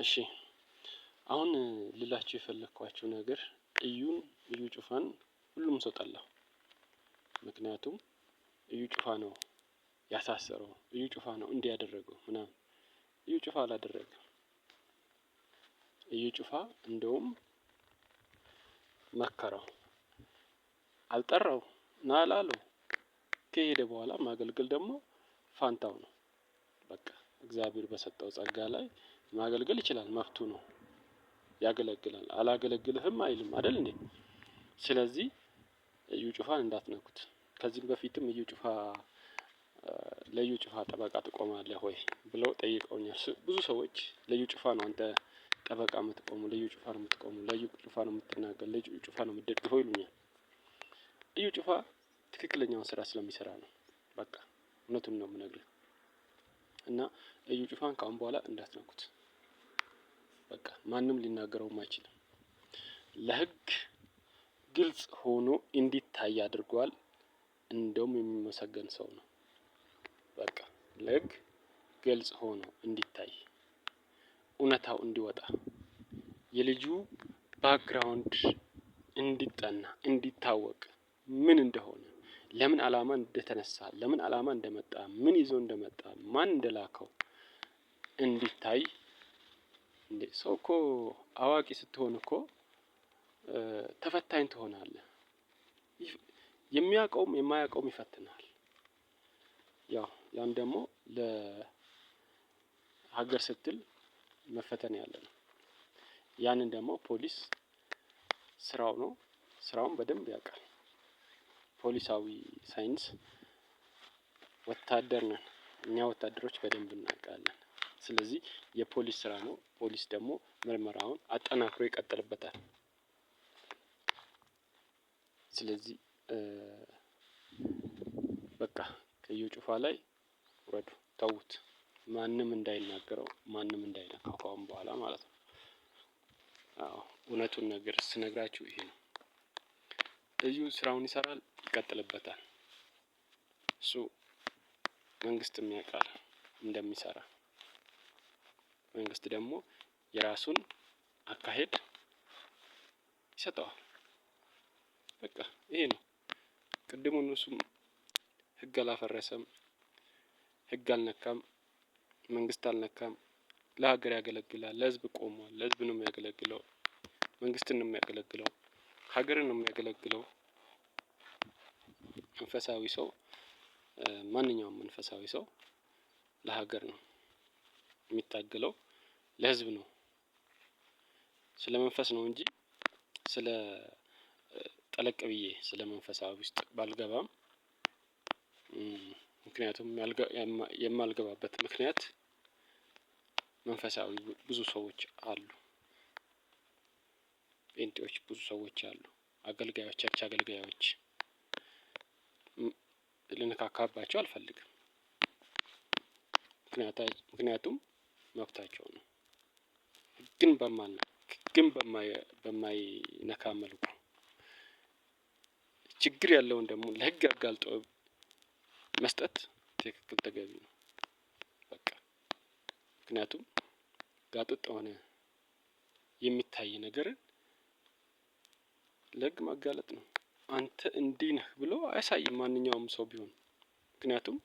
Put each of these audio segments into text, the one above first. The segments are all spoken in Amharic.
እሺ አሁን ልላችሁ የፈለኳቸው ነገር እዩ ጩፋን ሁሉም ሰው ጠላው። ምክንያቱም እዩ ጩፋ ነው ያሳሰረው፣ እዩ ጩፋ ነው እንዲህ ያደረገው ምናምን። እዩ ጩፋ አላደረገም። እዩ ጩፋ እንደውም መከረው፣ አልጠራው፣ ና አላለው። ከሄደ በኋላ ማገልገል ደግሞ ፋንታው ነው። በቃ እግዚአብሔር በሰጠው ጸጋ ላይ ማገልገል ይችላል፣ መብቱ ነው፣ ያገለግላል። አላገለግልህም አይልም አይደል እንዴ? ስለዚህ እዩ ጩፋን እንዳትነኩት። ከዚህም በፊትም ለእዩ ጩፋ ጠበቃ ትቆማለህ ወይ ብለው ጠይቀውኛል ብዙ ሰዎች። ለእዩ ጩፋ ነው አንተ ጠበቃ የምትቆሙ፣ ለእዩ ጩፋ ነው የምትቆሙ፣ ለእዩ ጩፋ ነው የምትናገር፣ ለእዩ ጩፋ ነው የምትደግፈው ይሉኛል። እዩ ጩፋ ትክክለኛውን ስራ ስለሚሰራ ነው። በቃ እውነቱን ነው የምነግርህ። እና እዩ ጩፋን ከአሁን በኋላ እንዳትነኩት። በቃ ማንም ሊናገረውም አይችልም። ለህግ ግልጽ ሆኖ እንዲታይ አድርጓል። እንደውም የሚመሰገን ሰው ነው። በቃ ለህግ ግልጽ ሆኖ እንዲታይ፣ እውነታው እንዲወጣ፣ የልጁ ባክግራውንድ እንዲጠና፣ እንዲታወቅ፣ ምን እንደሆነ፣ ለምን አላማ እንደተነሳ፣ ለምን አላማ እንደመጣ፣ ምን ይዞ እንደመጣ፣ ማን እንደላከው እንዲታይ። እንዴ ሰው እኮ አዋቂ ስትሆን እኮ ተፈታኝ ትሆናለህ። የሚያውቀውም የማያውቀውም ይፈትናል። ያን ደግሞ ለሀገር ስትል መፈተን ያለ ነው። ያንን ደግሞ ፖሊስ ስራው ነው። ስራውን በደንብ ያውቃል። ፖሊሳዊ ሳይንስ ወታደር ነን እኛ ወታደሮች በደንብ እናውቃለን። ስለዚህ የፖሊስ ስራ ነው። ፖሊስ ደግሞ ምርመራውን አጠናክሮ ይቀጥልበታል። ስለዚህ በቃ ከእዩ ጩፋ ላይ ውረዱ፣ ተዉት። ማንም እንዳይናገረው፣ ማንም እንዳይነካው ከአሁን በኋላ ማለት ነው። እውነቱን ነገር ስነግራችሁ ይሄ ነው። እዩ ስራውን ይሰራል፣ ይቀጥልበታል። እሱ መንግስትም ያውቃል እንደሚሰራ። መንግስት ደግሞ የራሱን አካሄድ ይሰጠዋል። በቃ ይሄ ነው። ቅድሙን እሱም ህግ አላፈረሰም፣ ህግ አልነካም፣ መንግስት አልነካም። ለሀገር ያገለግላል፣ ለህዝብ ቆሟል። ለህዝብ ነው የሚያገለግለው፣ መንግስትን ነው የሚያገለግለው፣ ሀገርን ነው የሚያገለግለው። መንፈሳዊ ሰው፣ ማንኛውም መንፈሳዊ ሰው ለሀገር ነው የሚታገለው፣ ለህዝብ ነው። ስለ መንፈስ ነው እንጂ ስለ ጠለቅ ብዬ ስለ መንፈሳዊ ውስጥ ባልገባም፣ ምክንያቱም የማልገባበት ምክንያት መንፈሳዊ ብዙ ሰዎች አሉ፣ ጴንጤዎች ብዙ ሰዎች አሉ፣ አገልጋዮች፣ ቸርች አገልጋዮች። ልነካካባቸው አልፈልግም። ምክንያቱም መብታቸው ነው። ግን በማይነካ መልኩ ችግር ያለውን ደግሞ ለህግ አጋልጦ መስጠት ትክክል ተገቢ ነው። በቃ ምክንያቱም ጋጠወጥ ሆነ የሚታይ ነገርን ለህግ ማጋለጥ ነው። አንተ እንዲህ ነህ ብሎ አያሳይም ማንኛውም ሰው ቢሆን። ምክንያቱም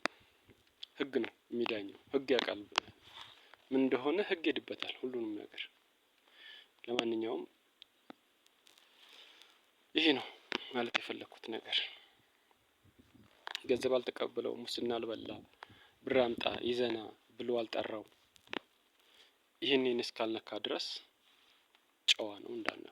ህግ ነው የሚዳኘው። ህግ ያውቃል ምን እንደሆነ፣ ህግ ይሄድበታል ሁሉንም ነገር። ለማንኛውም ይሄ ነው ማለት የፈለኩት ነገር። ገንዘብ አልተቀበለው፣ ሙስና አልበላ፣ ብር አምጣ ይዘህ ና ብሎ አልጠራው። ይሄንን እስካልነካ ድረስ ጨዋ ነው እንዳንል።